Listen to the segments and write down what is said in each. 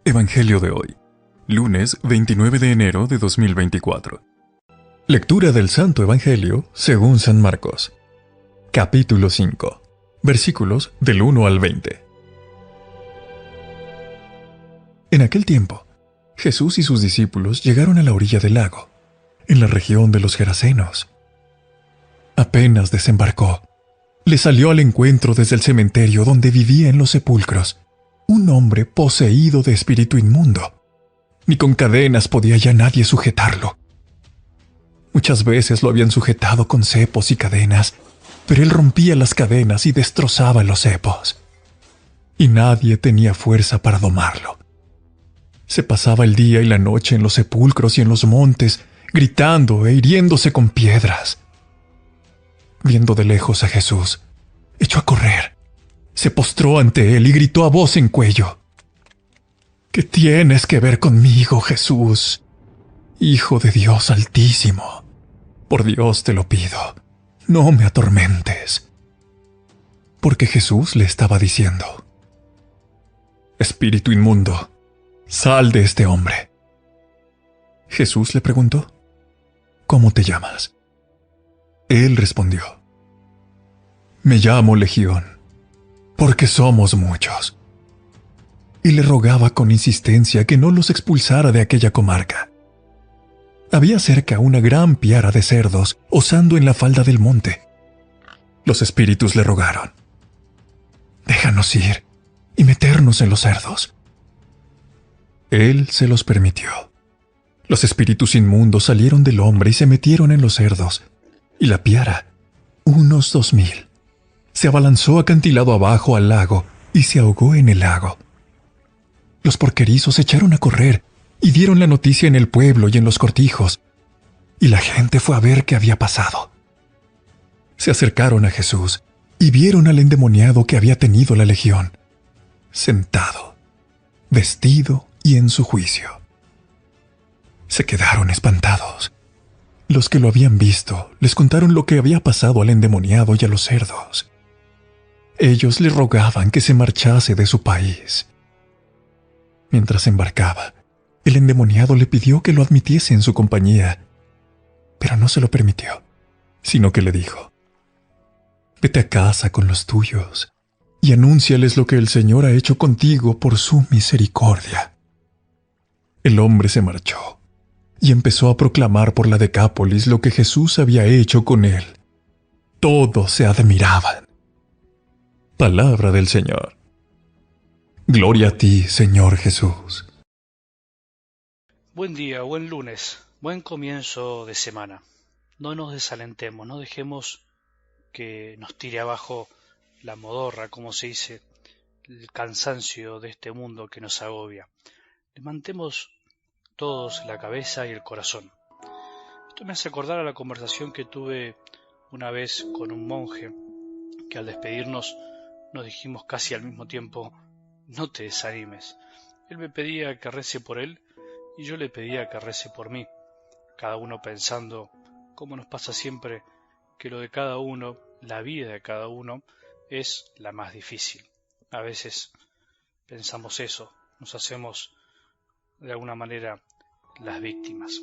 Evangelio de hoy, lunes 29 de enero de 2024. Lectura del Santo Evangelio según San Marcos. Capítulo 5, versículos del 1 al 20. En aquel tiempo, Jesús y sus discípulos llegaron a la orilla del lago, en la región de los Gerasenos. Apenas desembarcó, le salió al encuentro desde el cementerio donde vivía en los sepulcros un hombre poseído de espíritu inmundo. Ni con cadenas podía ya nadie sujetarlo. Muchas veces lo habían sujetado con cepos y cadenas, pero él rompía las cadenas y destrozaba los cepos. Y nadie tenía fuerza para domarlo. Se pasaba el día y la noche en los sepulcros y en los montes, gritando e hiriéndose con piedras. Viendo de lejos a Jesús, echó a correr. Se postró ante él y gritó a voz en cuello: ¿Qué tienes que ver conmigo, Jesús, Hijo de Dios Altísimo? Por Dios te lo pido, no me atormentes. Porque Jesús le estaba diciendo: Espíritu inmundo, sal de este hombre. Jesús le preguntó: ¿Cómo te llamas? Él respondió: Me llamo Legión, porque somos muchos. Y le rogaba con insistencia que no los expulsara de aquella comarca. Había cerca una gran piara de cerdos osando en la falda del monte. Los espíritus le rogaron: Déjanos ir y meternos en los cerdos. Él se los permitió. Los espíritus inmundos salieron del hombre y se metieron en los cerdos, y la piara, unos 2000, se abalanzó acantilado abajo al lago y se ahogó en el lago. Los porquerizos echaron a correr y dieron la noticia en el pueblo y en los cortijos, y la gente fue a ver qué había pasado. Se acercaron a Jesús y vieron al endemoniado que había tenido la legión, sentado, vestido y en su juicio. Se quedaron espantados. Los que lo habían visto les contaron lo que había pasado al endemoniado y a los cerdos. Ellos le rogaban que se marchase de su país. Mientras embarcaba, el endemoniado le pidió que lo admitiese en su compañía, pero no se lo permitió, sino que le dijo: Vete a casa con los tuyos y anúnciales lo que el Señor ha hecho contigo por su misericordia. El hombre se marchó y empezó a proclamar por la Decápolis lo que Jesús había hecho con él. Todos se admiraban. Palabra del Señor. Gloria a ti, Señor Jesús. Buen día, buen lunes, buen comienzo de semana. No nos desalentemos, no dejemos que nos tire abajo la modorra, como se dice, el cansancio de este mundo que nos agobia. Levantemos todos la cabeza y el corazón. Esto me hace acordar a la conversación que tuve una vez con un monje, que al despedirnos nos dijimos casi al mismo tiempo: no te desanimes. Él me pedía que rece por él y yo le pedía que rece por mí, cada uno pensando, como nos pasa siempre, que lo de cada uno, la vida de cada uno, es la más difícil. A veces pensamos eso, nos hacemos de alguna manera las víctimas.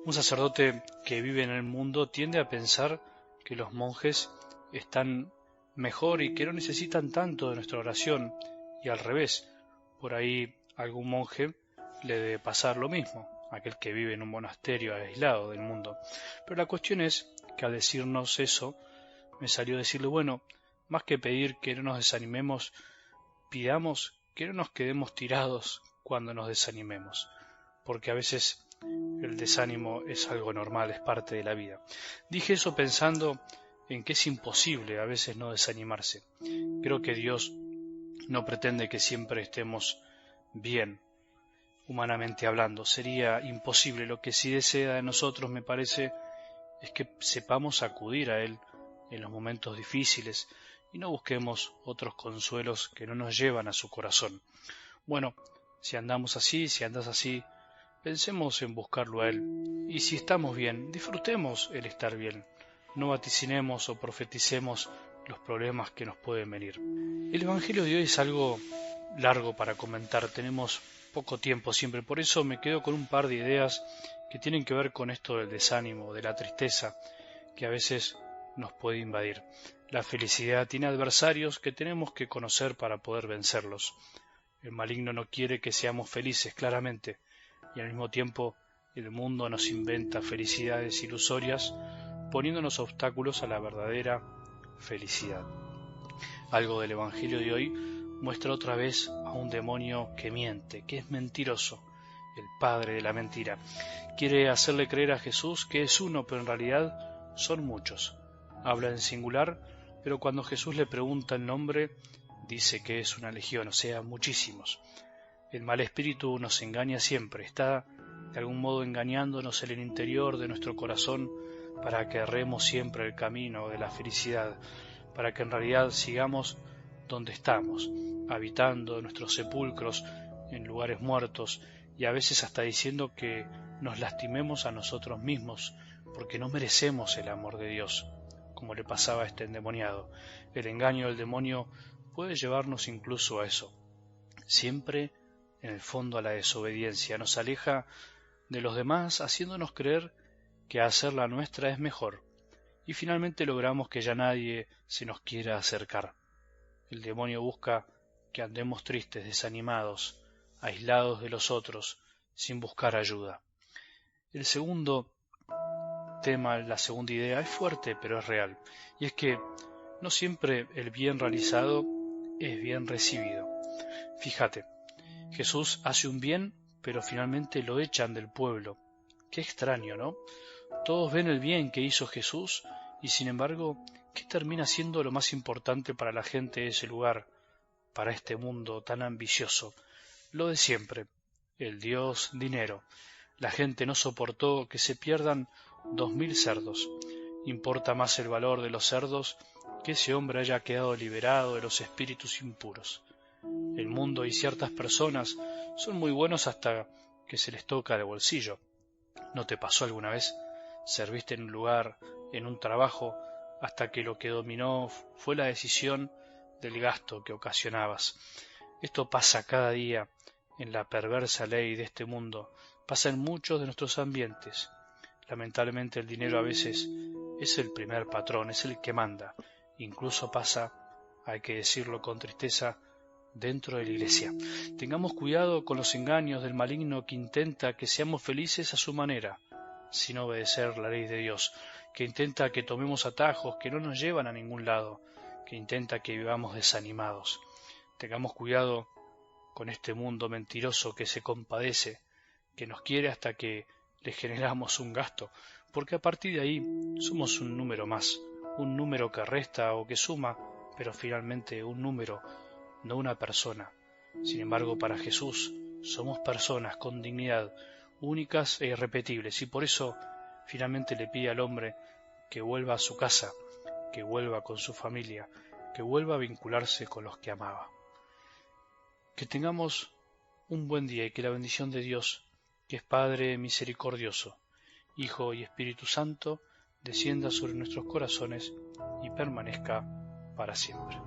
Un sacerdote que vive en el mundo tiende a pensar que los monjes están mejor y que no necesitan tanto de nuestra oración, y al revés, por ahí algún monje le debe pasar lo mismo, aquel que vive en un monasterio aislado del mundo. Pero la cuestión es que al decirnos eso, me salió decirle: bueno, más que pedir que no nos desanimemos, pidamos que no nos quedemos tirados cuando nos desanimemos, porque a veces el desánimo es algo normal, es parte de la vida. Dije eso pensando en que es imposible a veces no desanimarse. Creo que Dios no pretende que siempre estemos bien, humanamente hablando. Sería imposible. Lo que sí desea de nosotros, me parece, es que sepamos acudir a Él en los momentos difíciles y no busquemos otros consuelos que no nos llevan a su corazón. Bueno, si andamos así, si andas así, pensemos en buscarlo a Él. Y si estamos bien, disfrutemos el estar bien. No vaticinemos o profeticemos los problemas que nos pueden venir. El Evangelio de hoy es algo largo para comentar, tenemos poco tiempo siempre, por eso me quedo con un par de ideas que tienen que ver con esto del desánimo, de la tristeza, que a veces nos puede invadir. La felicidad tiene adversarios que tenemos que conocer para poder vencerlos. El maligno no quiere que seamos felices, claramente, y al mismo tiempo el mundo nos inventa felicidades ilusorias, poniéndonos obstáculos a la verdadera felicidad. Algo del Evangelio de hoy muestra otra vez a un demonio que miente, que es mentiroso, el padre de la mentira. Quiere hacerle creer a Jesús que es uno, pero en realidad son muchos. Habla en singular, pero cuando Jesús le pregunta el nombre, dice que es una legión, o sea, muchísimos. El mal espíritu nos engaña siempre, está de algún modo engañándonos en el interior de nuestro corazón para que erremos siempre el camino de la felicidad, para que en realidad sigamos donde estamos, habitando en nuestros sepulcros, en lugares muertos, y a veces hasta diciendo que nos lastimemos a nosotros mismos, porque no merecemos el amor de Dios, como le pasaba a este endemoniado. El engaño del demonio puede llevarnos incluso a eso, siempre en el fondo a la desobediencia, nos aleja de los demás haciéndonos creer que hacer la nuestra es mejor, y finalmente logramos que ya nadie se nos quiera acercar. El demonio busca que andemos tristes, desanimados, aislados de los otros, sin buscar ayuda. El segundo tema, la segunda idea, es fuerte pero es real, y es que no siempre el bien realizado es bien recibido. Fíjate, Jesús hace un bien, pero finalmente lo echan del pueblo. Qué extraño, ¿no? Todos ven el bien que hizo Jesús y sin embargo, ¿qué termina siendo lo más importante para la gente de ese lugar, para este mundo tan ambicioso? Lo de siempre, el Dios dinero. La gente no soportó que se pierdan 2000 cerdos. Importa más el valor de los cerdos que ese hombre haya quedado liberado de los espíritus impuros. El mundo y ciertas personas son muy buenos hasta que se les toca de bolsillo. ¿No te pasó alguna vez? Serviste en un lugar, en un trabajo, hasta que lo que dominó fue la decisión del gasto que ocasionabas. Esto pasa cada día en la perversa ley de este mundo, pasa en muchos de nuestros ambientes. Lamentablemente el dinero a veces es el primer patrón, es el que manda. Incluso pasa, hay que decirlo con tristeza, dentro de la iglesia. Tengamos cuidado con los engaños del maligno que intenta que seamos felices a su manera, sin obedecer la ley de Dios, que intenta que tomemos atajos que no nos llevan a ningún lado, que intenta que vivamos desanimados. Tengamos cuidado con este mundo mentiroso que se compadece, que nos quiere hasta que le generamos un gasto, porque a partir de ahí somos un número más, un número que resta o que suma, pero finalmente un número, no una persona. Sin embargo, para Jesús somos personas con dignidad, únicas e irrepetibles, y por eso finalmente le pide al hombre que vuelva a su casa, que vuelva con su familia, que vuelva a vincularse con los que amaba. Que tengamos un buen día y que la bendición de Dios, que es Padre misericordioso, Hijo y Espíritu Santo, descienda sobre nuestros corazones y permanezca para siempre.